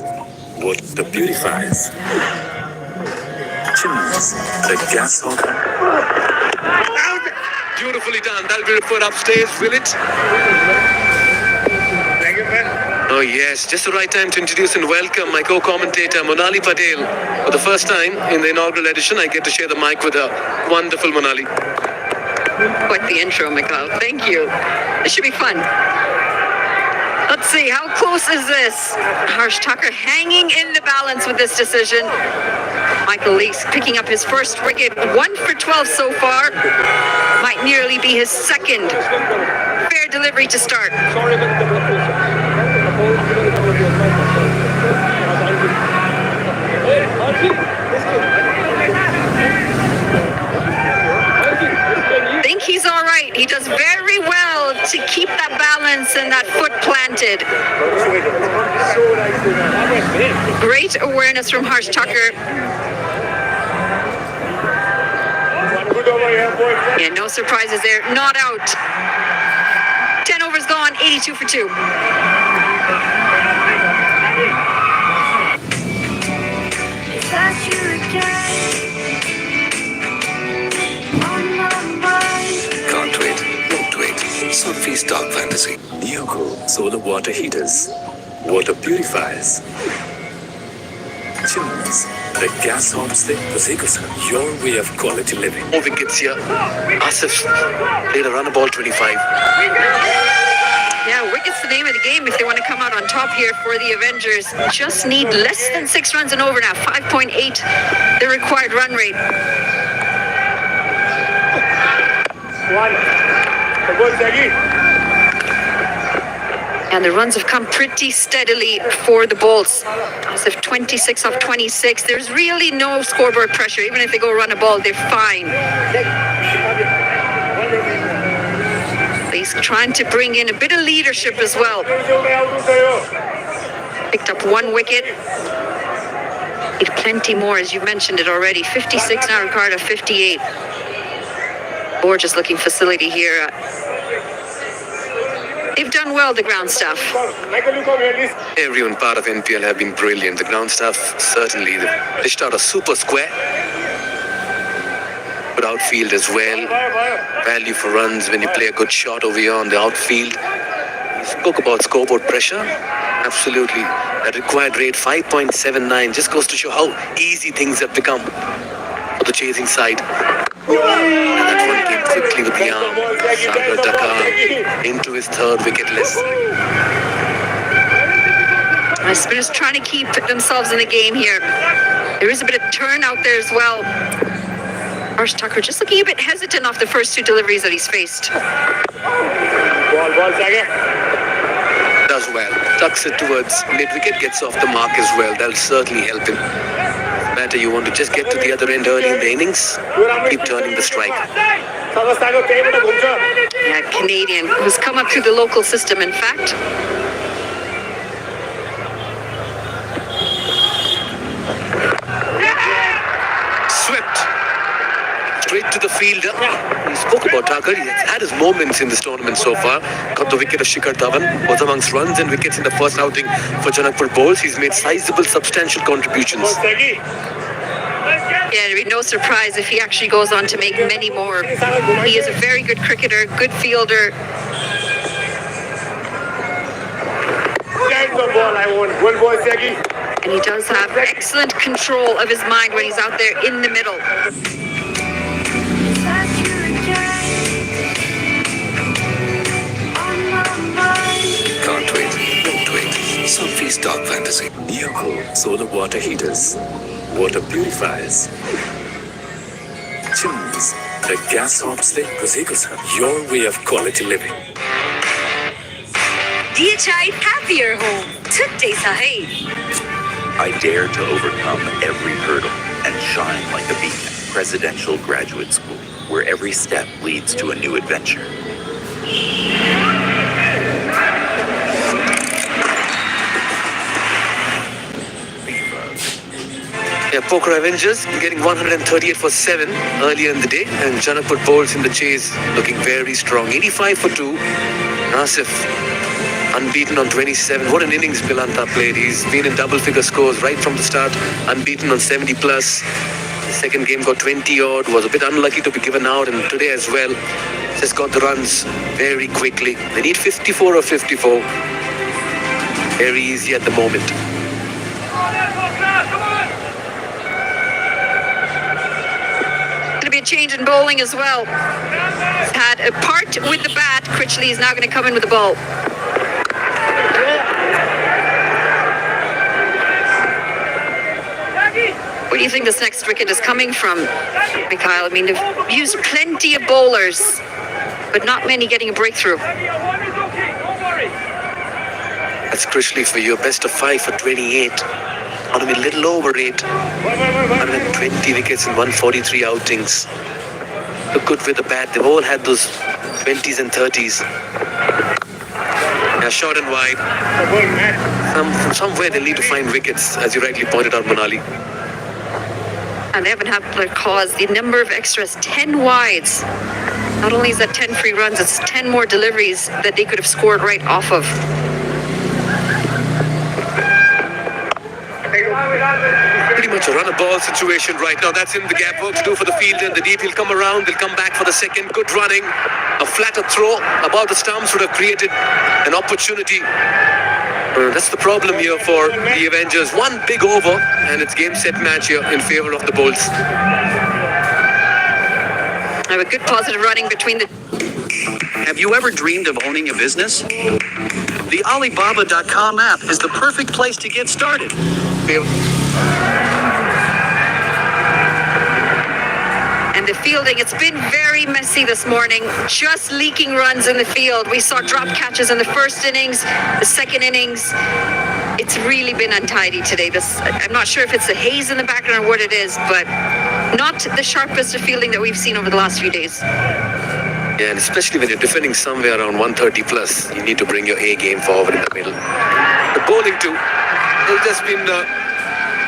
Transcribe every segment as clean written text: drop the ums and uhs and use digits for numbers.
purifies. Water purifies. Chimneys, the gas hog. Beautifully done. That'll be referred upstairs, will it? Thank you, man. Oh yes, just the right time to introduce and welcome my co-commentator Monali Patel. For the first time in the inaugural edition, I get to share the mic with a wonderful Monali. Quite the intro, Mikhail. Thank you. This should be fun. Let's see, how close is this? Harsh Tucker hanging in the balance with this decision. Michael Leakes picking up his first wicket, 1 for 12 so far. Might nearly be his second. Fair delivery to start. Think he's all right. He does very well to keep that balance and that foot planted. Great awareness from Harsh Tucker. Yeah, no surprises there. Not out. 10 overs gone, 82 for 2. Can't wait, won't wait. Sunfeast Dark Fantasy. Yogo solar water heaters. Water purifies. Chimneys, the gas hobs the your way of quality living. More wickets here. Asif played a run ball 25. Yeah, wicket's the name of the game if they want to come out on top here for the Avengers. Just need less than 6 runs and over now. 5.8, the required run rate. And the runs have come pretty steadily for the Bolts. As if 26 off 26. There's really no scoreboard pressure. Even if they go run a ball, they're fine. He's trying to bring in a bit of leadership as well. Picked up 1 wicket. Need plenty more, as you mentioned it already. 56 now, Ricardo, 58. Gorgeous looking facility here. They've done well, the ground staff. Everyone part of NPL have been brilliant. The ground staff, certainly. They dished out a super square. Good outfield as well. Value for runs when you play a good shot over here on the outfield. You spoke about scoreboard pressure. Absolutely. That required rate 5.79 just goes to show how easy things have become for the chasing side. And that one came quickly with the arm. Sagar Dakar into his 3rd wicketless. The spinners trying to keep themselves in the game here. There is a bit of turn out there as well. Harsh Tucker just looking a bit hesitant off the first 2 deliveries that he's faced. Does well. Tucks it towards mid-wicket, gets off the mark as well. That'll certainly help him. Matter you want to just get to the other end early in the innings, keep turning the strike. Yeah, Canadian, who's come up through the local system, in fact. Swept. Straight to the fielder. He spoke about Tucker. He has had his moments in this tournament so far. Got the wicket of Shikhar Dhawan. Was amongst runs and wickets in the first outing for Janakpuri bowls. He's made sizable, substantial contributions. Yeah, it'd be no surprise if he actually goes on to make many more. He is a very good cricketer, good fielder. And he does have excellent control of his mind when he's out there in the middle. Can't wait, won't wait. Sunfeast Dark Fantasy. Yogo solar water heaters. Water purifies. Chimneys, the gas hobs the your way of quality living. DHI Happier Home. Today sahi. I dare to overcome every hurdle and shine like a beacon. Presidential Graduate School, where every step leads to a new adventure. Yeah, Pokhara Avengers getting 138 for 7 earlier in the day, and Janakpuri bowls in the chase looking very strong. 85 for 2. unbeaten on 27. What an innings Pilanta played. He's been in double-figure scores right from the start, unbeaten on 70 plus. The second game got 20 odd, was a bit unlucky to be given out, and today as well, just got the runs very quickly. They need 54 or 54. Very easy at the moment. Going to be a change in bowling as well. Had a part with the bat. Critchley is now going to come in with the ball. Where do you think this next wicket is coming from, Mikhail? I mean, they've used plenty of bowlers, but not many getting a breakthrough. That's Critchley for you. Best of 5 for 28. Ought to be a little over 8. 120 wickets in 143 outings. Look good with the bat. They've all had those 20s and 30s. Yeah, short and wide. From somewhere they need to find wickets, as you rightly pointed out, Manali. And they haven't had their cause. The number of extras, 10 wides. Not only is that 10 free runs, it's 10 more deliveries that they could have scored right off of. Pretty much a run-a-ball situation right now. That's in the gap work to do for the field and the deep. He'll come around. They'll come back for the second. Good running. A flatter throw above the stumps would have created an opportunity. That's the problem here for the Avengers. One big over, and it's game, set, match here in favor of the Bulls. I have a good positive running between the... Have you ever dreamed of owning a business? The Alibaba.com app is the perfect place to get started. And the fielding, it's been very messy this morning. Just leaking runs in the field. We saw drop catches in the first innings, the second innings. It's really been untidy today. I'm not sure if it's the haze in the background or what it is, but not the sharpest of fielding that we've seen over the last few days. Yeah, and especially when you're defending somewhere around 130 plus, you need to bring your A game forward in the middle. The bowling too, they've just been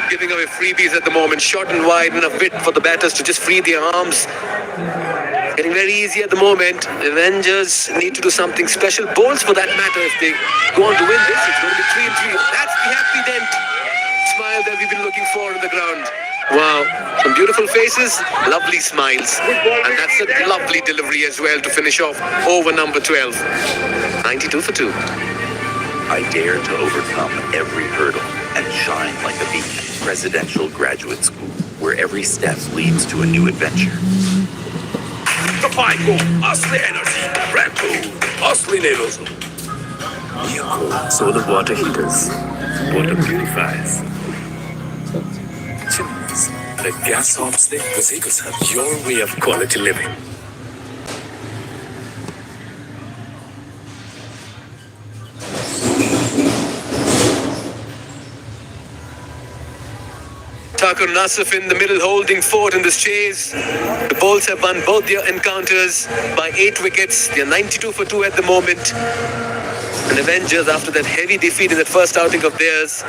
giving away freebies at the moment. Short and wide, enough width for the batters to just free their arms. Getting very easy at the moment. Avengers need to do something special. Bowls for that matter, if they go on to win this, it's going to be 3-3. That's the happy dent smile that we've been looking for on the ground. Wow, some beautiful faces, lovely smiles. And that's a lovely delivery as well to finish off over number 12. 92 for 2. I dare to overcome every hurdle and shine like a beacon. Presidential Graduate School, where every step leads to a new adventure. Kapay ko, Asli Energy. Brand new, Asli Neroso. Eco solar water heaters. Water purifiers. Chimneys. The gas hops they have your way of quality living. Thakur Nasif in the middle holding fort in this chase. The Bulls have won both their encounters by 8 wickets. They are 92 for 2 at the moment. And Avengers, after that heavy defeat in that first outing of theirs,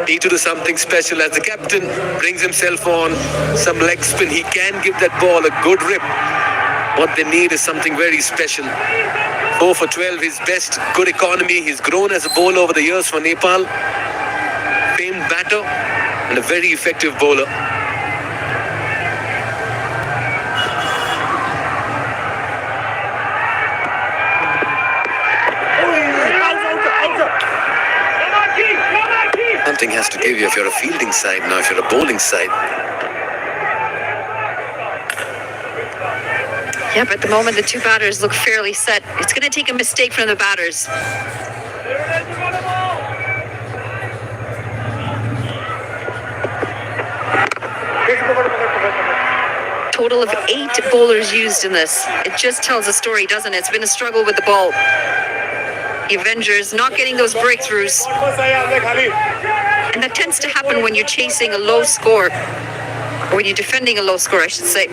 need to do something special as the captain brings himself on. Some leg spin. He can give that ball a good rip. What they need is something very special. 4 for 12, his best, good economy. He's grown as a bowler over the years for Nepal. Famed batter and a very effective bowler. Something has to give you if you're a fielding side now, if you're a bowling side. Yeah, but at the moment, the two batters look fairly set. It's going to take a mistake from the batters. Total of 8 bowlers used in this. It just tells a story, doesn't it? It's been a struggle with the ball. The Avengers not getting those breakthroughs. And that tends to happen when you're chasing a low score. Or when you're defending a low score, I should say.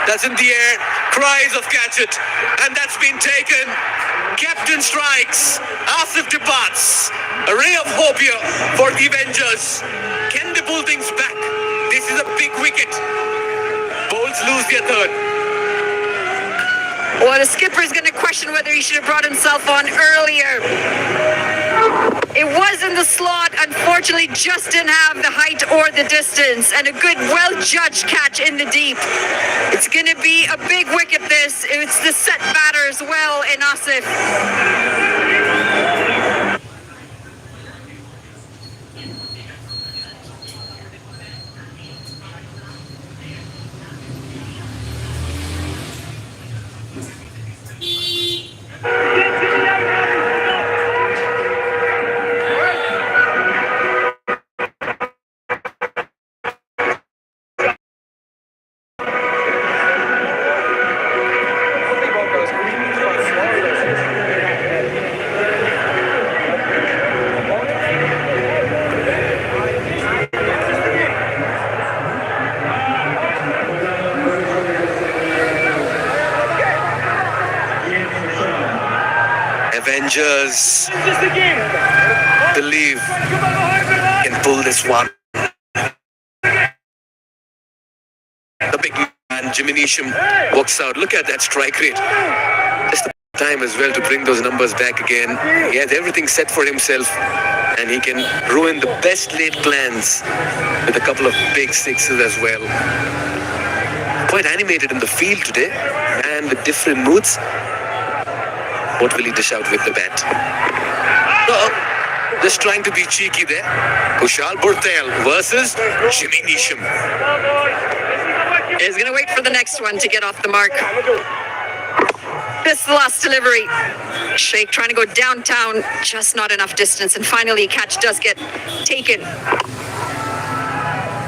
That's in the air. Cries of catch it. And that's been taken. Captain strikes. Asif departs. A ray of hope here for the Avengers. Can they pull things back? This is a big wicket. Bulls lose their third. Well, the skipper's going to question whether he should have brought himself on earlier. It was in the slot. Unfortunately, just didn't have the height or the distance. And a good, well-judged catch in the deep. It's going to be a big wicket, this. It's the set batter as well in Asif. Avengers believe can pull this one. The big man, Jimmy Neesham, walks out. Look at that strike rate. Just the time as well to bring those numbers back again. He has everything set for himself, and he can ruin the best laid plans with a couple of big sixes as well. Quite animated in the field today, and with different moods. What will he dish out with the bat? Just trying to be cheeky there. Kushal Burtel versus Jimmy Neesham. He's going to wait for the next one to get off the mark. This is the last delivery. Sheikh trying to go downtown, just not enough distance. And finally, a catch does get taken.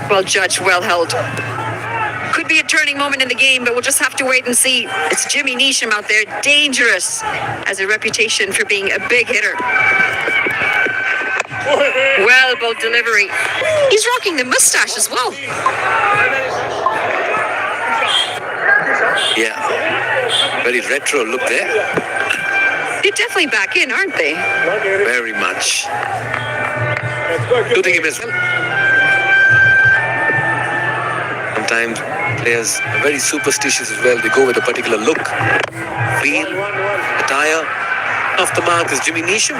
Well judged, well held. Could be a turning moment in the game, but we'll just have to wait and see. It's Jimmy Neesham out there, dangerous, has a reputation for being a big hitter. Well, both delivery. He's rocking the mustache as well. Yeah, very retro look there. They're definitely back in, aren't they? Very much. Shooting him as well. Sometimes players are very superstitious as well. They go with a particular look, feel, attire. Off the mark is Jimmy Neesham.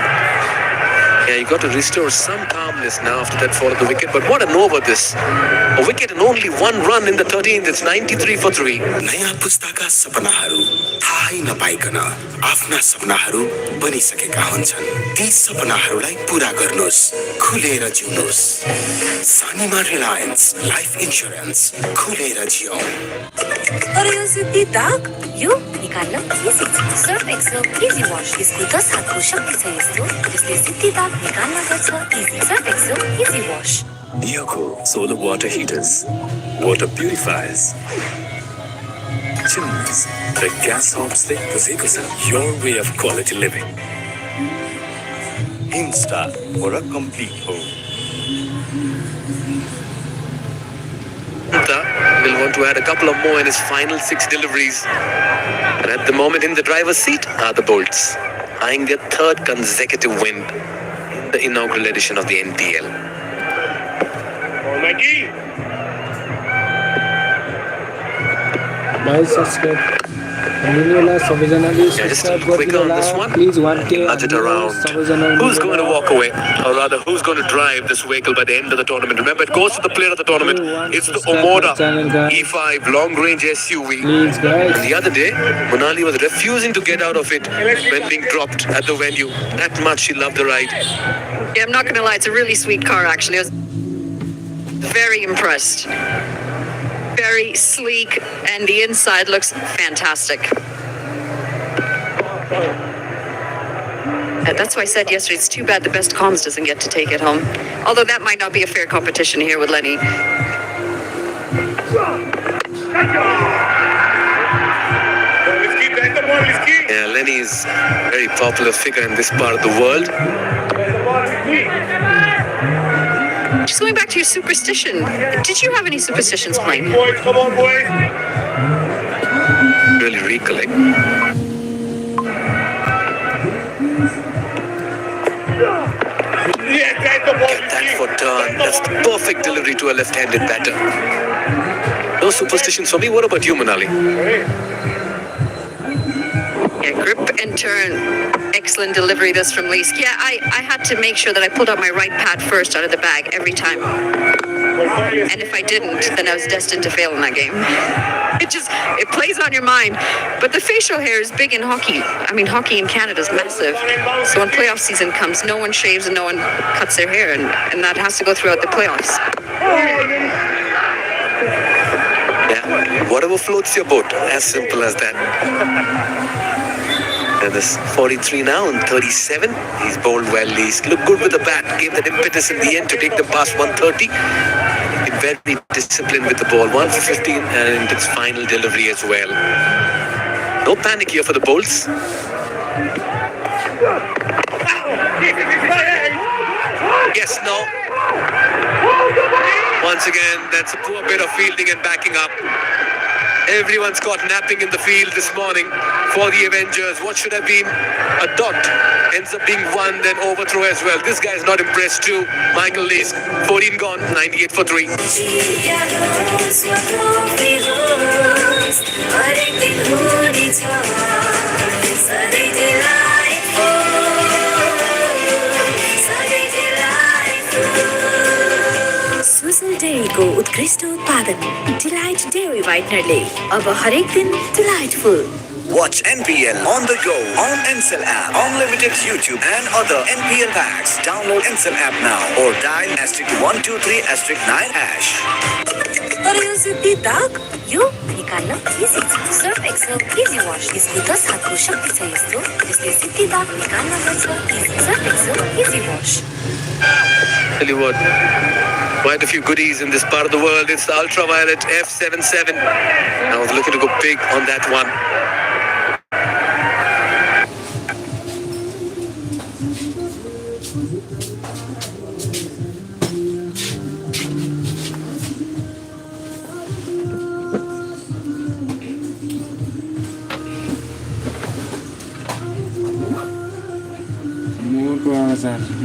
Yeah, you got to restore some calmness now after that fall of the wicket. But what an over this. A wicket and only one run in the 13th. It's 93 for 3. नयाँ पुस्ताका सपनाहरू थाहै नपाइकन आफ्ना सपनाहरू बनिसकेका हुन्छन्। ती सपनाहरूलाई पूरा गर्नुस्, खुलेर जिउनुस्। Sanima Reliance life insurance, खुलेर जियौँ। अरे यो सिद्धि दाग यो निकाल्न easy Surf Excel easy wash यसको 10 हातको शक्ति छ यस्तो जसले सिद्धि दाग निकाल्न गर्छ easy Surf Excel easy wash Yoco solar water heaters, water purifiers, chimneys, the gas hobs they your way of quality living. Insta for a complete home. Will want to add a couple of more in his final 6 deliveries. And at the moment in the driver's seat are the Bolts, eyeing their 3rd consecutive win in the inaugural edition of the NPL. Just a little quicker on this one. Please 1K. Nudge it around. Who's going to walk away? Or rather, who's going to drive this vehicle by the end of the tournament? Remember, it goes to the player of the tournament. It's the Omoda E5 long-range SUV. Please, guys. And the other day, Monali was refusing to get out of it when being dropped at the venue. That much she loved the ride. Yeah, I'm not going to lie, it's a really sweet car, actually. I was very impressed. Very sleek, and the inside looks fantastic. That's why I said yesterday, it's too bad the best comms doesn't get to take it home. Although that might not be a fair competition here with Lenny. Yeah, Lenny is a very popular figure in this part of the world. Just going back to your superstition, did you have any superstitions playing? Come on, boys. Really recollect. Get that for turn. That's the perfect delivery to a left-handed batter. No superstitions for me. What about you, Manali? Yeah, grip and turn. Excellent delivery this from Leask. Yeah, I had to make sure that I pulled out my right pad first out of the bag every time. And if I didn't, then I was destined to fail in that game. It plays on your mind. But the facial hair is big in hockey. I mean, hockey in Canada is massive. So when playoff season comes, no one shaves and no one cuts their hair. And that has to go throughout the playoffs. Yeah, whatever floats your boat. As simple as that. And this 43 now and 37. He's bowled well. He's looked good with the bat. Gave that impetus in the end to take them past 130. Been very disciplined with the ball. 1 for 15 and its final delivery as well. No panic here for the bowls. Yes, no. Once again, that's a poor bit of fielding and backing up. Everyone's caught napping in the field this morning for the Avengers. What should have been a dot ends up being one, then overthrow as well. This guy's not impressed too. Michael Leask, 14 gone, 98 for 3. सुसल डेयरीको उत्कृष्ट उत्पादन delight dairy व्हाइटनरले अब हरेक दिन delightful. Watch NPL on the go on Ncell app, unlimited YouTube and other NPL packs. Download Ncell app now or dial *123*9#. तर यो जुत्ती दाग यो निकाल्न इजी छ. Surf Excel easy wash. यसको 10 हातको शक्ति छ यस्तो जसले जुत्ती दाग निकाल्न गर्छ easy. Surf Excel easy wash. Tell you what, quite a few goodies in this part of the world. It's the ultraviolet F77. I was looking to go big on that one.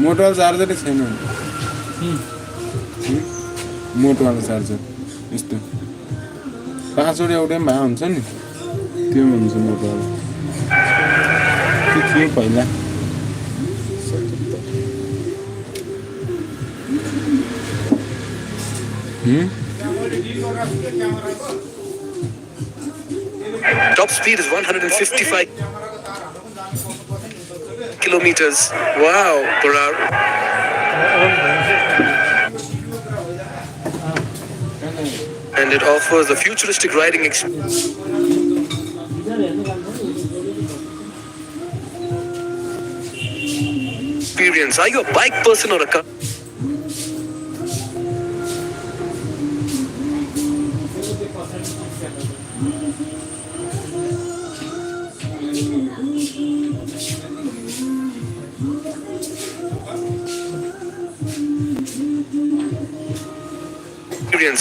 मोटोवाला चार्जरै छैन. मोटोवाला charger यस्तो 5 वटा एउटै भए हुन्छ नि, त्यो हुन्छ मोटोवाला. त्यो थियो पहिला. Top speed is 155 kilometers. Wow, per hour. And it offers a futuristic riding experience. Are you a bike person or a car?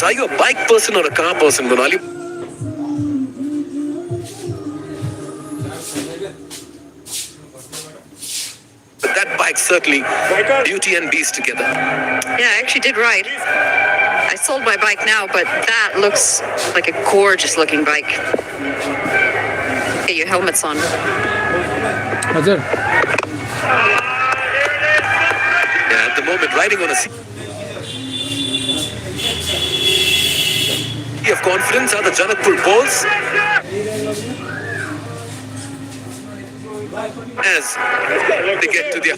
Are you a bike person or a car person, Monali? But that bike certainly beauty and beast together. Yeah, I actually did right. I sold my bike now, but that looks like a gorgeous looking bike. Get your helmets on. हजुर. Yeah, at the moment, riding on a sea of confidence are the Janakpuri Bulls. As they get to the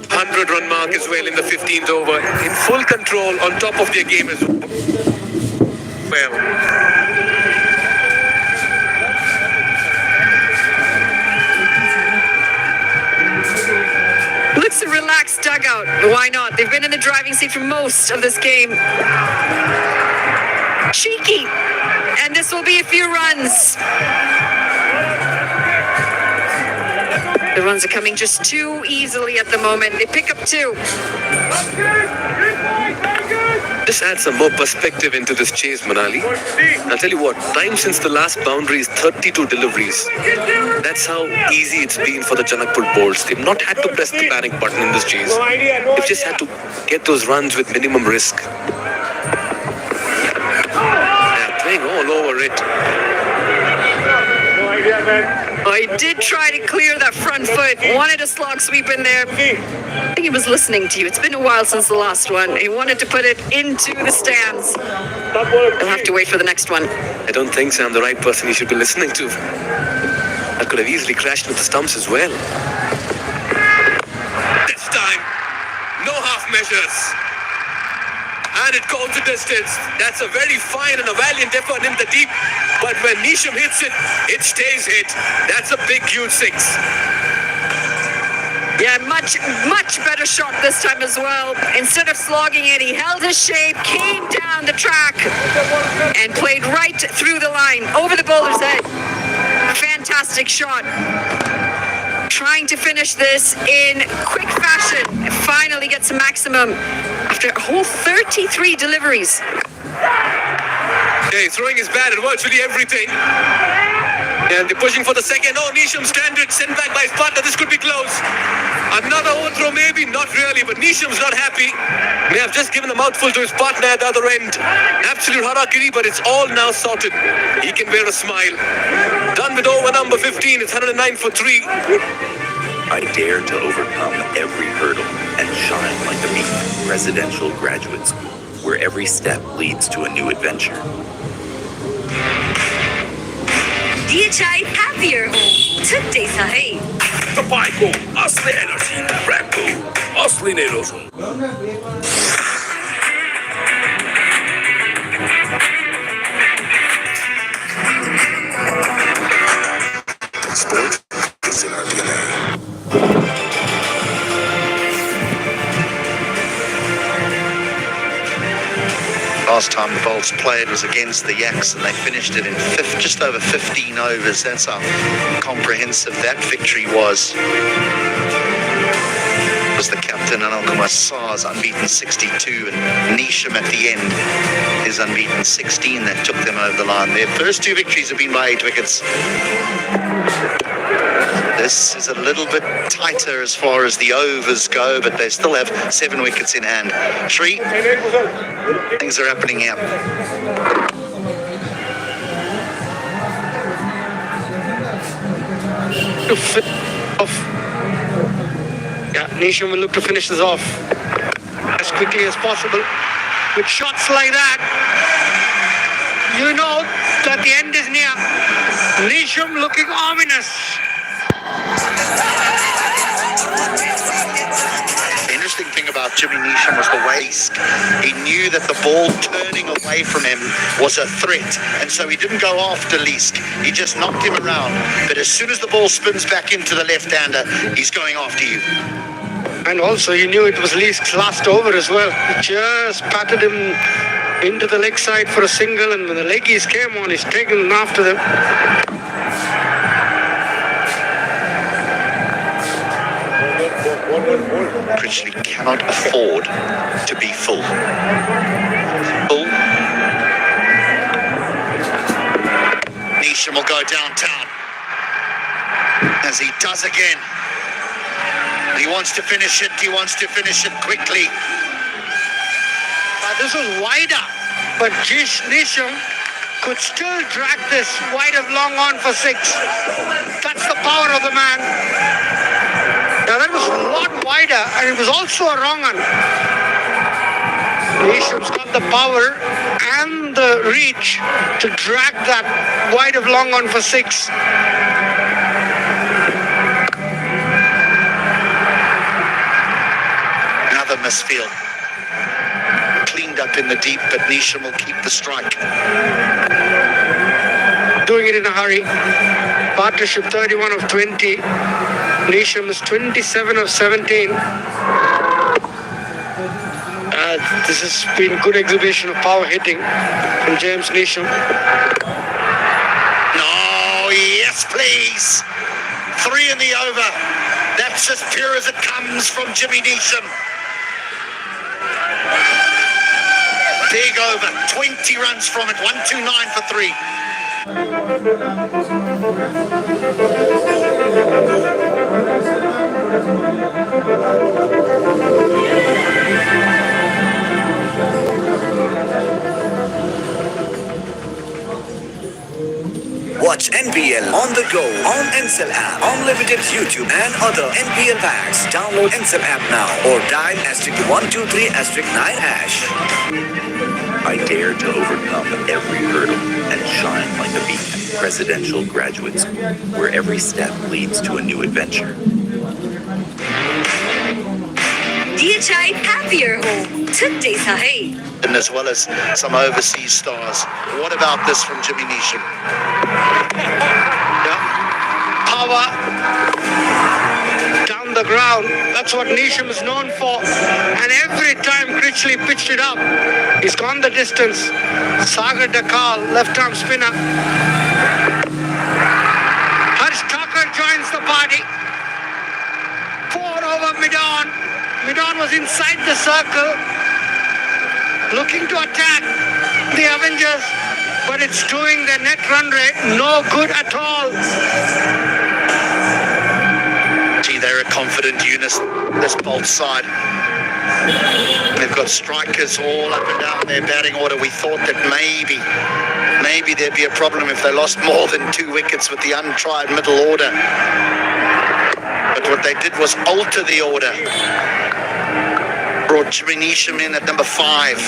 100-run mark as well in the 15th over, in full control on top of their game as well. Looks a relaxed dugout. Why not? They've been in the driving seat for most of this game. Cheeky. And this will be a few runs. The runs are coming just too easily at the moment. They pick up 2. Just add some more perspective into this chase, Manali. I'll tell you what, time since the last boundary is 32 deliveries. That's how easy it's been for the Janakpuri Bulls. They've not had to press the panic button in this chase. They've just had to get those runs with minimum risk. They're playing all over it. Oh, he did try to clear that front foot. Wanted a slog sweep in there. I think he was listening to you. It's been a while since the last one. He wanted to put it into the stands. He'll have to wait for the next one. I don't think so. I'm the right person you should be listening to. I could have easily crashed with the stumps as well. This time, no half measures. And it goes the distance. That's a very fine and a valiant effort in the deep. But when Nisham hits it, it stays hit. That's a big, huge six. Yeah, much better shot this time as well. Instead of slogging it, he held his shape, came down the track, and played right through the line, over the bowler's head. Fantastic shot. Trying to finish this in quick fashion. Finally gets a maximum after a whole 33 deliveries. Hey, throwing his bat at virtually everything. And they're pushing for the second. Oh, Nisham standard, sent back by his partner. This could be close. Another overthrow, maybe? Not really, but Nisham's not happy. May have just given a mouthful to his partner at the other end. Absolute harakiri, but it's all now sorted. He can wear a smile. Done with over number 15. It's 109 for 3. I dare to overcome every hurdle and shine like the beacon. Residential Graduate School, where every step leads to a new adventure. DHI happier today sa hai. तपाईँको असली energy ब्रान्डको असली नै रोज हो Sport is in our DNA. Last time the Bolts played was against the Yaks, and they finished it in just over 15 overs. That's how comprehensive that victory was. Was the captain Anil Kumar Sa's unbeaten 62, and Nisham at the end is unbeaten 16 that took them over the line. Their first two victories have been by 8 wickets. This is a little bit tighter as far as the overs go, but they still have 7 wickets in hand. Three, things are happening here. To finish off. Yeah, Nisham will look to finish this off as quickly as possible. With shots like that, you know that the end is near. Nisham looking ominous. The interesting thing about Jimmy Nisham was the way he knew that the ball turning away from him was a threat, and so he didn't go after Leask. He just knocked him around. But as soon as the ball spins back into the left-hander, he's going after you. And also he knew it was Leask's last over as well. He just patted him into the leg side for a single, and when the leggies came on, he's taken after them. Critchley cannot afford to be full. Nisham will go downtown, as he does again. He wants to finish it. He wants to finish it quickly. This was wider, but Nisham could still drag this wide of long on for 6. That's the power of the man. Now that was a lot wider, and it was also a wrong one. Nisham's got the power and the reach to drag that wide of long on for 6. Another misfield. Cleaned up in the deep, but Nisham will keep the strike. Doing it in a hurry. Partnership 31 of 20. Nisham is 27 of 17. This has been good exhibition of power hitting from James Nisham. No, yes, please. 3 in the over. That's as pure as it comes from Jimmy Nisham. Big over, 20 runs from it, 129 for 3. What Watch NPL on the go on Ncell app, unlimited YouTube and other NPL packs. Download Ncell app now or dial *123*9#. I dare to overcome every hurdle and shine like a beacon. Presidential Graduate School, where every step leads to a new adventure. DHI happier home. Today sahi. And as well as some overseas stars. What about this from Jimmy Neesham? Yeah. Power down the ground. That's what Neesham is known for. And every time Critchley pitched it up, he's gone the distance. Sagar Dakal, left arm spinner. Harsh Thakur joins the party. 4 over Midon. Midon was inside the circle, looking to attack the Avengers, but it's doing the net run rate no good at all. Gee, they're a confident unit, this Bolt side. They've got strikers all up and down their batting order. We thought that maybe there'd be a problem if they lost more than 2 wickets with the untried middle order. But what they did was alter the order. Brought Jimmy Neesham in at number 5.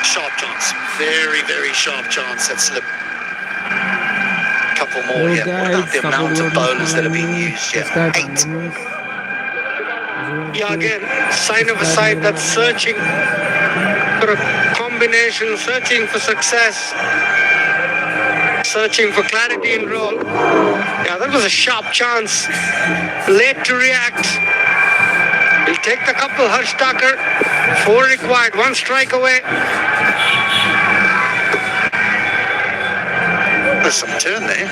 Sharp chance. Very, very sharp chance at slip. Couple more here. What about the amount of bowlers that are being used here? 8. Yeah, again, sign of a side that's searching for a combination, searching for success, searching for clarity in role. Yeah, that was a sharp chance. Late to react. He'll take the couple, Harsh Thakur. 4 required, 1 strike away. There's some turn there.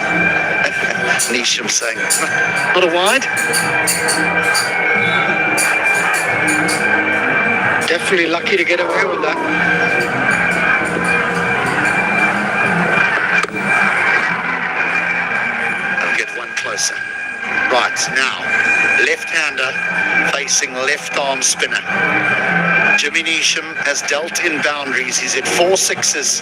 Neesham saying, not a wide. Definitely lucky to get away with that. I'll get one closer. Right, now, left-hander facing left-arm spinner. Jimmy Neesham has dealt in boundaries. He's hit 4 sixes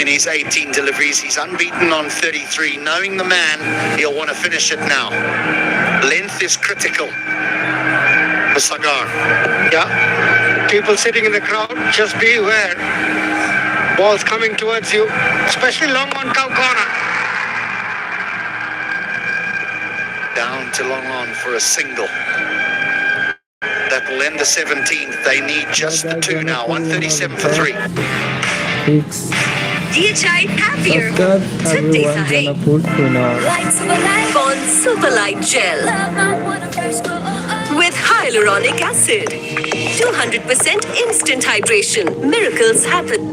in his 18 deliveries. He's unbeaten on 33. Knowing the man, he'll want to finish it now. Length is critical for Sagar. Yeah, people sitting in the crowd, just be aware. Ball's coming towards you, especially long on cow corner. Down to long on for a single. That will end the 17th. They need just the 2 now. 137 for 3. DHI happier home. Today sahi. Light Super Light on Super Light Gel with hyaluronic acid. 200% instant hydration. Miracles happen.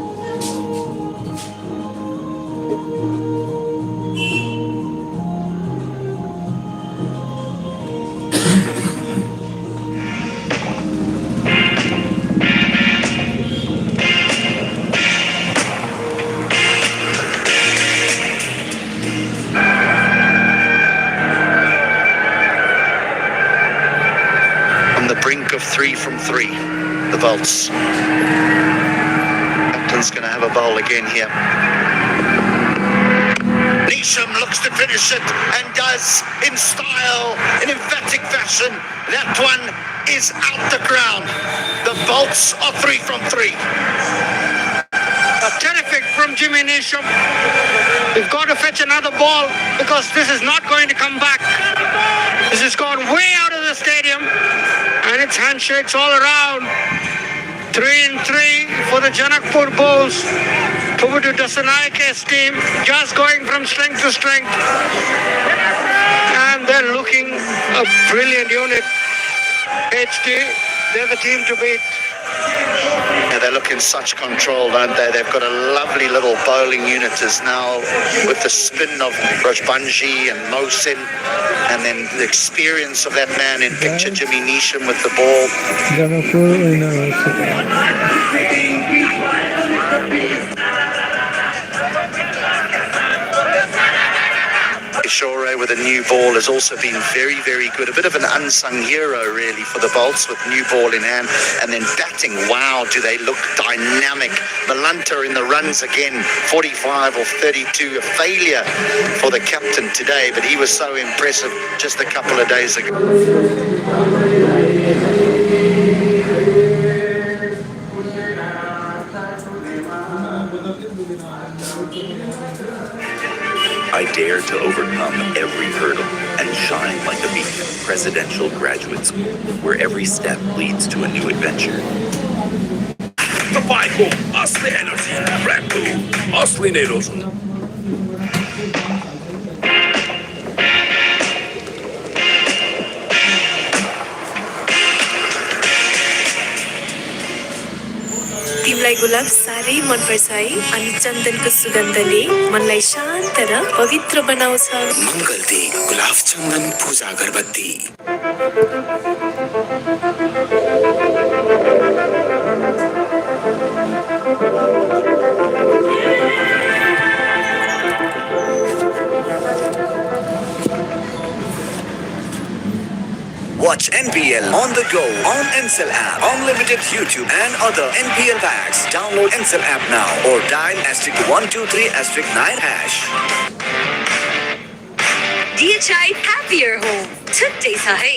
Brink of 3 from 3, the Bolts. Captain's going to have a bowl again here. Neesham looks to finish it and does in style, in emphatic fashion. That one is out the ground. The Bolts are 3 from 3. Terrific from Jimmy Neesham. We've got to fetch another ball because this is not going to come back. This has gone way out of the stadium and it's handshakes all around. 3 and 3 for the Janakpur Bulls. Puvudu Dasanaike's team just going from strength to strength. And they're looking a brilliant unit. HD, they're the team to beat. Yeah, they look in such control, don't they? They've got a lovely little bowling unit as now with the spin of Rajbanji and Mohsin, and then the experience of that man in picture, Jimmy Neesham with the ball. Shore with a new ball has also been very, very good. A bit of an unsung hero, really, for the Bolts with new ball in hand. And then batting, wow, do they look dynamic. Malanta in the runs again, 45 or 32, a failure for the captain today, but he was so impressive just a couple of days ago. I dare to overcome every hurdle and shine like the beacon. Presidential Graduate School, where every step leads to a new adventure. तपाईँको असली energy break bull असली नै रोज्नु तिमीलाई गुलाब साह्रै मनपर्छ है अनि चन्दनको सुगन्धले मनलाई शान्त र पवित्र बनाउँछ मङ्गलदी गुलाब चन्दन पूजा अगरबत्ती Watch NPL on the go on Ncell app, unlimited YouTube and other NPL packs. Download Ncell app now or dial *123*9#. DHI Happier Home छुट्टै छ है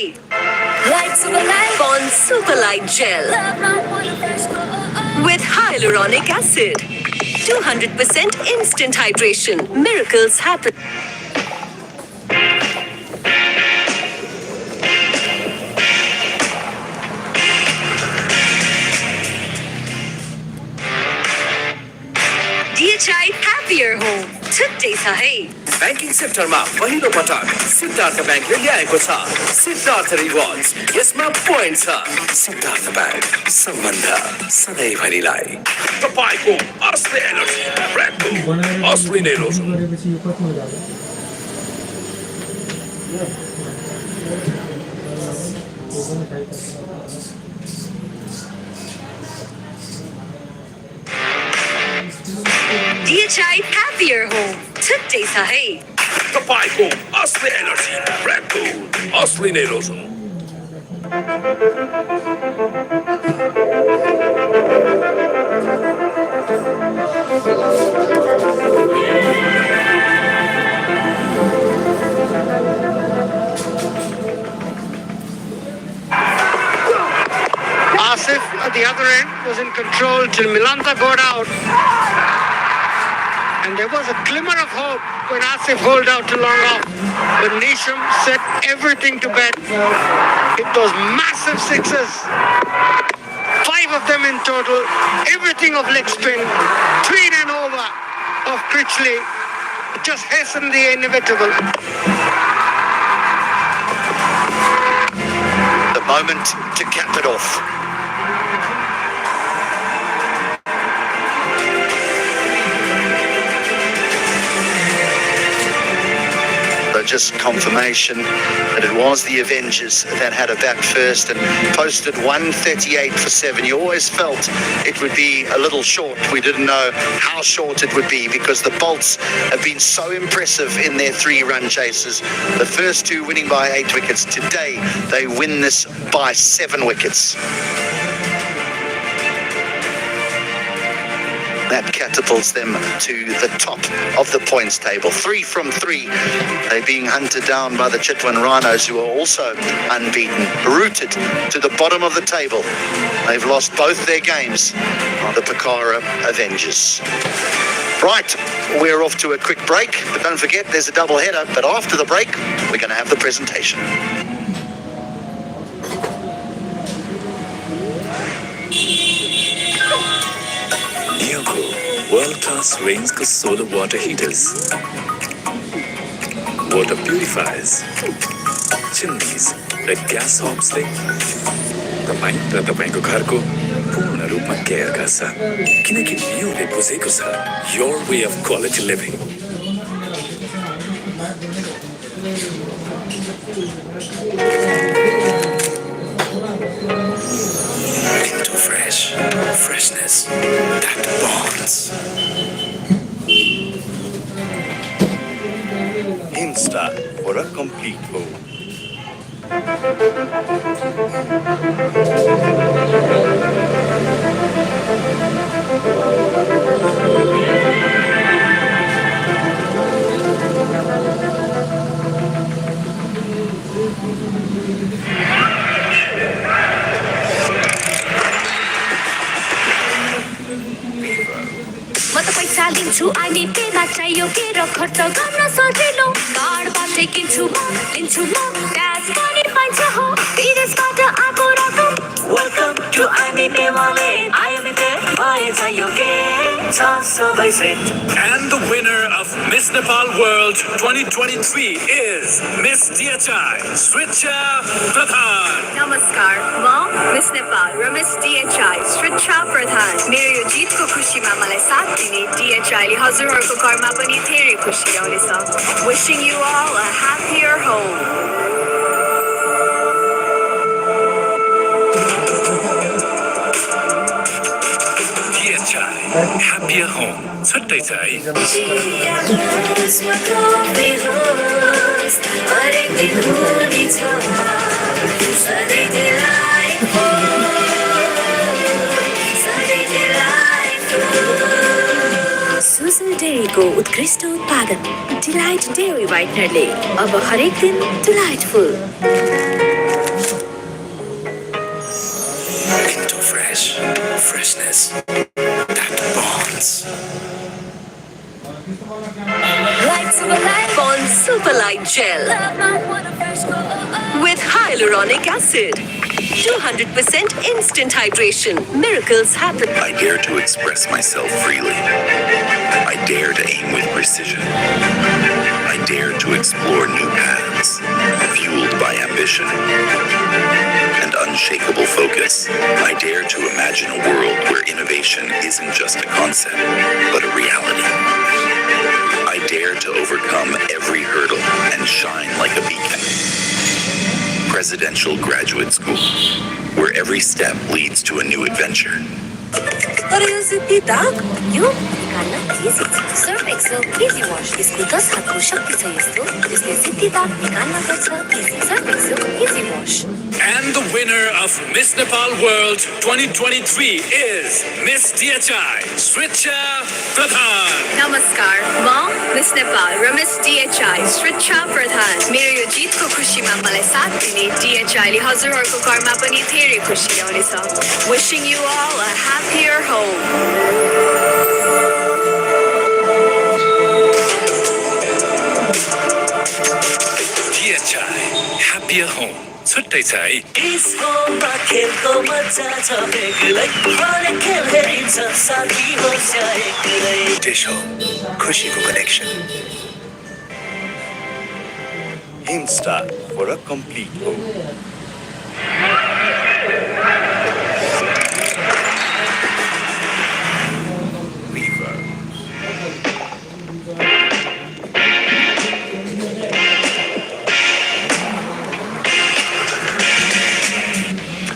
Light Super Light on Super Light Gel with hyaluronic acid 200% instant hydration. Miracles happen. DHI Happier Home छुट्टै छ है banking सेक्टरमा पहिलो पटक सिद्धार्थ ब्याङ्कले ल्याएको छ सिद्धार्थ रिवार्ड्स यसमा पोइन्ट छ सिद्धार्थ ब्याङ्क सम्बन्ध सधैँभरिलाई तपाईँको असली एनर्जी ब्रेक बुल असली नै रोज्नु DHI Happier Home छुट्टै छ है तपाईँको असली एनर्जी ब्रेक बुल असली नै रोज्नु Asif at the other end was in control till Milanta got out. And there was a glimmer of hope when Asif holed out to long off. But Nisham set everything to bed. It was massive sixes. 5 of them in total. Everything of leg spin. 3 and over of Critchley. It just hastened the inevitable. The moment to cap it off. Just confirmation that it was the Avengers that had a bat first and posted 138 for 7. You always felt it would be a little short. We didn't know how short it would be because the Bolts have been so impressive in their 3-run chases. The first 2 winning by 8 wickets. Today they win this by 7 wickets. That catapults them to the top of the points table. 3 from 3. They're being hunted down by the Chitwan Rhinos, who are also unbeaten, rooted to the bottom of the table. They've lost both their games on the Pokhara Avengers. Right, we're off to a quick break, but don't forget there's a double header. But after the break, we're going to have the presentation. World-class range of solar water heaters, water purifiers, chimneys raw gas हब्सले तपाईँ र तपाईँको घरको पूर्ण रूपमा care गर्छ किनकि न्यूले बुझेको छ your way of quality living. Into fresh freshness that bonds. Insta for a complete home. म त पैसा लिन्छु आइमी पेमा चाहियो के र खर्च गर्न सजिलो कार्डबाटै किन्छु म लिन्छु म क्यास पनि पाइन्छ हो विदेशबाट आएको रकम वेलकम टु आइमी पे वालेट आइमी पे भए चाहियो के छ सबै set And the winner of Miss Nepal World 2023 is Miss DHI, Switcha Pradhan. नमस्कार म मिस नेपाल र मिस DHI श्रीचा प्रधान मेरो यो जितको खुसीमा मलाई साथ दिने DHI ले हजुरहरूको घरमा पनि धेरै खुसी ल्याउनेछ Wishing you all a happier home DHI, happier home. छुट्टै छ है सुजल डेयरीको उत्कृष्ट उत्पादन डिलाइट डेयरी व्हाइटनरले अब हरेक दिन delightful Into fresh, freshness that bonds. Bond Super Light Gel with hyaluronic acid. 200% instant hydration. Miracles happen. I dare to express myself freely. I dare to aim with precision. I dare to explore new paths, fueled by ambition and unshakable focus. I dare to imagine a world where innovation isn't just a concept, but a reality. I dare to overcome every hurdle and shine like a beacon. Presidential Graduate School, where every step leads to a new adventure. तर यो जित्ती दाग यो निकाल्न easy छ Surf Excel easy wash यसको 10 हातको शक्ति छ यस्तो यसले जित्ती दाग निकाल्न गर्छ easy Surf Excel easy wash And the winner of Miss Nepal World 2023 is Miss DHI, Switcha Pradhan. नमस्कार म मिस नेपाल र मिस DHI श्रीचा प्रधान मेरो यो जितको खुसीमा मलाई साथ दिने DHI ले हजुरहरूको घरमा पनि धेरै खुसी ल्याउनेछ Wishing you all a happier home DHI, happier home. छुट्टै छ है Dish Home, खुशीको connection. Insta for a complete home.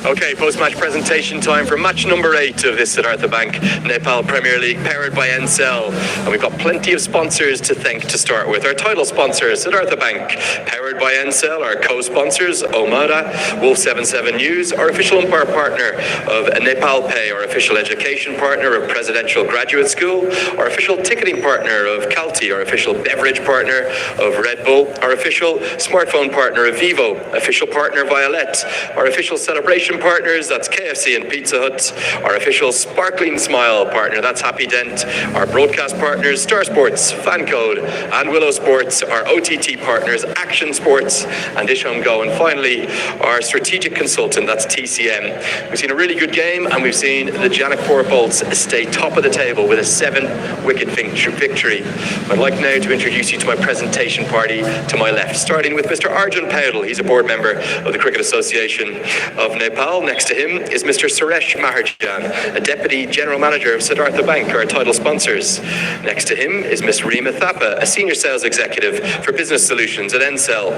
Okay, post-match presentation time for match number 8 of this Siddhartha Bank Nepal Premier League, powered by Ncell. And we've got plenty of sponsors to thank to start with. Our title sponsor, Siddhartha Bank, powered by Ncell. Our co-sponsors, Omada, Wolf77 News, our official umpire partner of Nepal Pay, our official education partner of Presidential Graduate School, our official ticketing partner of Kalti, our official beverage partner of Red Bull, our official smartphone partner of Vivo, official partner Violet, our official celebration partners, that's KFC and Pizza Hut, our official Sparkling Smile partner, that's Happy Dent, our broadcast partners, Star Sports, Fancode, and Willow Sports, our OTT partners, Action Sports, and Dish Home Go, and finally, our strategic consultant, that's TCM. We've seen a really good game, and we've seen the Janakpuri Bolts stay top of the table with a 7-wicket victory. I'd like now to introduce you to my presentation party to my left, starting with Mr. Arjun Paudel. He's a board member of the Cricket Association of Nepal. Next to him is Mr. Suresh Maharjan, a Deputy General Manager of Siddhartha Bank, our title sponsors. Next to him is Ms. Reema Thapa, a Senior Sales Executive for Business Solutions at Ncell.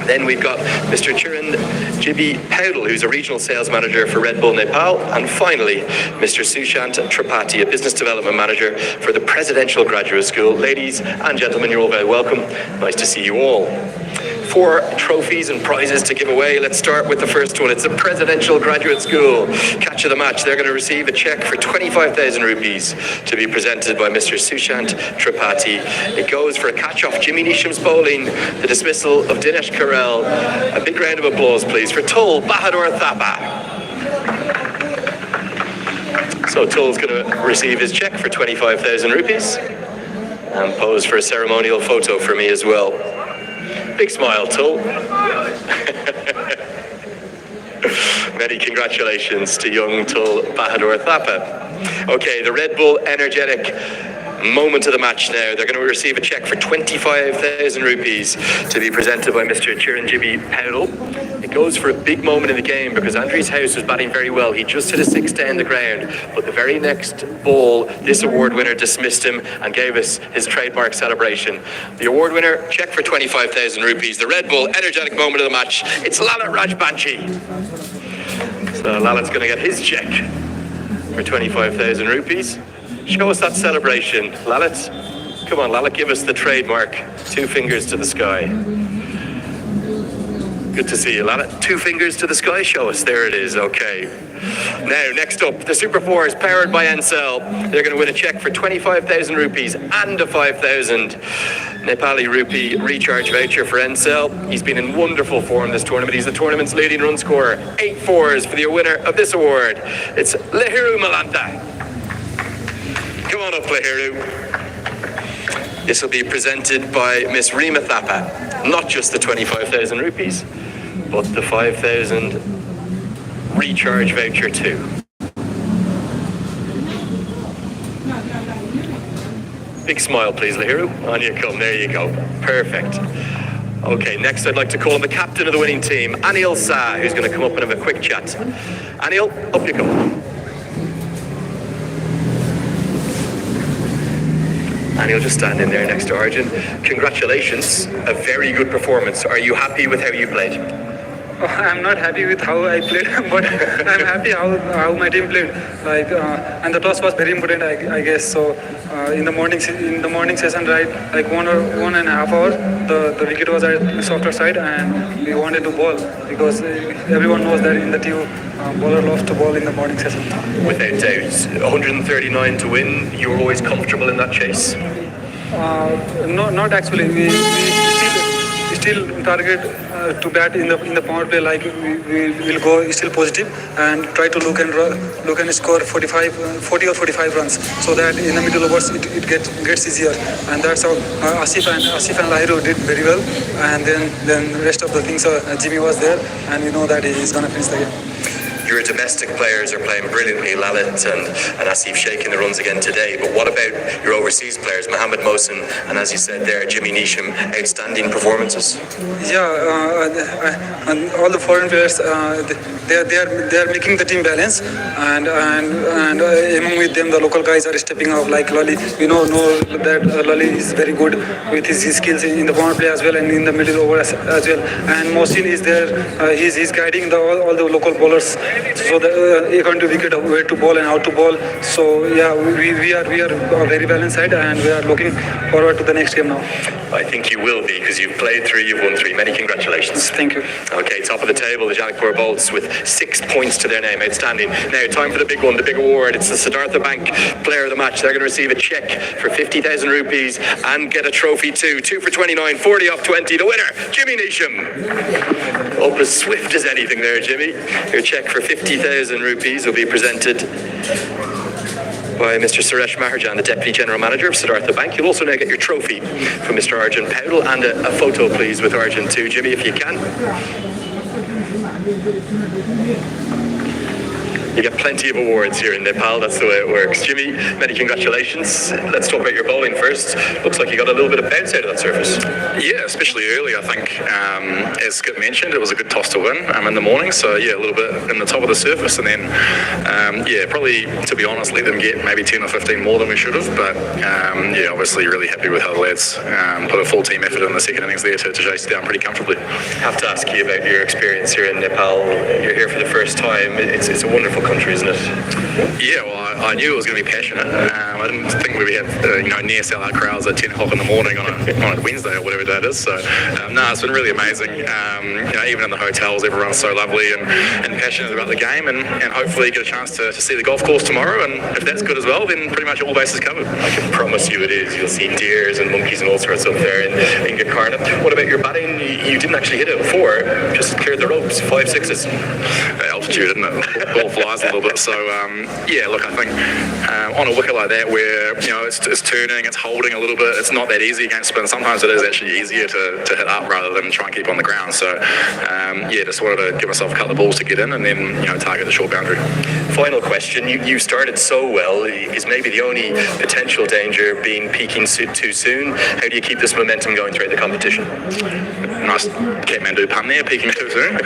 Then we've got Mr. Chiran Jibby Powdle, who's a regional sales manager for Red Bull Nepal, and finally, Mr. Sushant Tripathi, a business development manager for the Presidential Graduate School. Ladies and gentlemen, you're all very welcome. Nice to see you all. 4 trophies and prizes to give away. Let's start with the first one. It's the Presidential Graduate School. Catch of the match. They're going to receive a cheque for 25,000 rupees to be presented by Mr. Sushant Tripathi. It goes for a catch off Jimmy Neesham's bowling, the dismissal of Dinesh Karel. A big round of applause, please, for Tul Bahadur Thapa. So Tul's going to receive his cheque for 25,000 rupees and pose for a ceremonial photo for me as well. Big smile, Tul. Many congratulations to young Tul Bahadur Thapa. Okay, the Red Bull energetic moment of the match now. They're going to receive a cheque for 25,000 rupees to be presented by Mr. Chiranjeevi Powdle. It goes for a big moment in the game because Andres House was batting very well. He just hit a 6 down the ground, but the very next ball, this award winner dismissed him and gave us his trademark celebration. The award winner, cheque for 25,000 rupees. The Red Bull energetic moment of the match. It's Lalit Rajbanshi. So Lalit's going to get his cheque for 25,000 rupees. Show us that celebration, Lalit. Come on, Lalit, give us the trademark. 2 fingers to the sky. Good to see you, Lalit. 2 fingers to the sky, show us. There it is, okay. Now, next up, the Super 4 is powered by Ncell. They're going to win a cheque for 25,000 rupees and a 5,000 Nepali rupee recharge voucher for Ncell. He's been in wonderful form this tournament. He's the tournament's leading run scorer. 8 fours for the winner of this award. It's Lehiru Malanta. Come on up, Lehiru. This will be presented by Miss Rima Thapa. Not just the 25,000 rupees, but the 5,000 recharge voucher too. Big smile, please, Lehiru. On you come. There you go. Perfect. Okay, next I'd like to call on the captain of the winning team, Anil Shah, who's going to come up and have a quick chat. Anil, up you come. And he'll just stand in there next to Arjun. Congratulations, a very good performance. Are you happy with how you played? I'm not happy with how I played, but I'm happy how my team played. And the toss was very important, I guess. So in the morning session, right, like 1.5 hours, the wicket was at the softer side, and we wanted to bowl because everyone knows that in the team, bowler loves to bowl in the morning session. Without doubt, 139 to win. You were always comfortable in that chase. No, not actually. We still target to bat in the power play. Like we will go still positive and try to look and score 40 or 45 runs, so that in the middle overs it gets easier. And that's how Asif and Lahiru did very well. And then rest of the things, Jimmy was there, and we know that he's gonna finish the game. Your domestic players are playing brilliantly, Lalit and Asif shaking the runs again today. But what about your overseas players, Mohammed Mohsin and, as you said there, Jimmy Neesham, outstanding performances? Yeah, and all the foreign players, they are making the team balance, and among with them the local guys are stepping up. Like Lali, we know that Lali is very good with his skills in the power play as well and in the middle over as well. And Mohsin is there, he's guiding all the local bowlers. So according to wicket, where to bowl and how to bowl. So yeah, we are a very balanced side, and we are looking forward to the next game now. I think you will be, because you've played 3, you've won 3. Many congratulations. Thank you. Okay, top of the table, the Janakpuri Bolts with 6 points to their name. Outstanding. Now, time for the big one, the big award. It's the Siddhartha Bank Player of the Match. They're going to receive a cheque for 50,000 rupees and get a trophy too. 2 for 29, 40 off 20. The winner, Jimmy Neesham. Up as swift as anything there, Jimmy. Your cheque for 50,000 rupees will be presented by Mr. Suresh Maharjan, the Deputy General Manager of Siddhartha Bank. You'll also now get your trophy from Mr. Arjun Powdle and a photo, please, with Arjun too, Jimmy, if you can. You get plenty of awards here in Nepal. That's the way it works. Jimmy, many congratulations. Let's talk about your bowling first. Looks like you got a little bit of bounce out of that surface. Yeah, especially early, I think. As Skip mentioned, it was a good toss to win in the morning. So, yeah, a little bit in the top of the surface. And then, yeah, probably, to be honest, let them get maybe 10 or 15 more than we should have. But, yeah, obviously really happy with how the lads put a full team effort in the second innings there to chase it down pretty comfortably. I have to ask you about your experience here in Nepal. You're here for the first time. It's a wonderful country, isn't it? Yeah, well, I knew it was going to be passionate. I didn't think we'd have, near sellout crowds at 10 o'clock in the morning on a Wednesday or whatever that is. So, no, it's been really amazing. Even in the hotels, everyone's so lovely and passionate about the game, and hopefully get a chance to see the golf course tomorrow. And if that's good as well, then pretty much all bases covered. I can promise you it is. You'll see deers and monkeys and all sorts up there in Pokhara. What about your batting? You didn't actually hit it before, just cleared the ropes, 5 6s. Altitude, isn't it? Ball flies a little bit. So, yeah, look, I think on a wicket like that where, it's turning, it's holding a little bit, it's not that easy against spin. Sometimes it is actually easier to hit up rather than try and keep on the ground. So, yeah, just wanted to give myself a couple of balls to get in and then, target the short boundary. Final question. You started so well. Is maybe the only potential danger being peaking too soon? How do you keep this momentum going throughout the competition? Nice Kathmandu pun there, peaking too soon.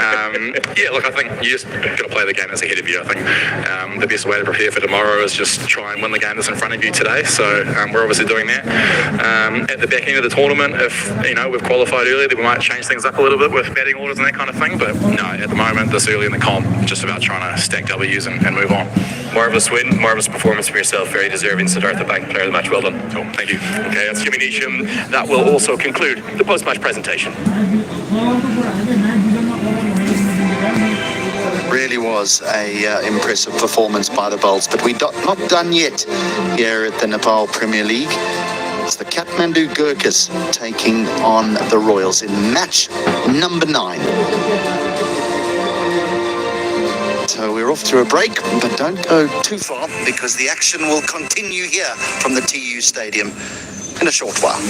Yeah, look, I think you just got to play the game that's ahead of you. I think the best way to prepare for tomorrow is just try and win the game that's in front of you today. So we're obviously doing that. At the back end of the tournament, if we've qualified earlier, then we might change things up a little bit with batting orders and that kind of thing. But no, at the moment, this early in the comp, just about trying to stack W's and move on. Marvellous win, marvellous performance for yourself. Very deserving Siddhartha Bank Player of the Match. Well done. Cool, thank you. Okay, that's Jimmy Neesham. That will also conclude the post-match presentation. Really was a impressive performance by the Bulls, but we're not done yet here at the Nepal Premier League. It's the Kathmandu Gurkhas taking on the Royals in match number 9. So we're off to a break, but don't go too far because the action will continue here from the TU Stadium in a short while.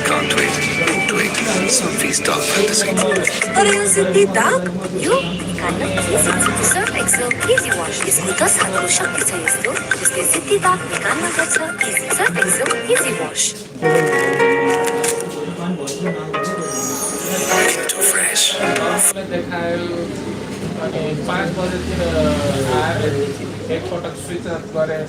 Can't wait. Something's dark fantasy. अरे सिद्धि दाग यो निकाल्न easy. Surf Excel Easy Wash. यसले 10 हातको शक्ति छ यस्तो जसले सिद्धि दाग निकाल्न गर्छ easy. Surf Excel Easy Wash. Too fresh. अनि 5 बजेतिर आएर एकपटक स्विच अफ गरे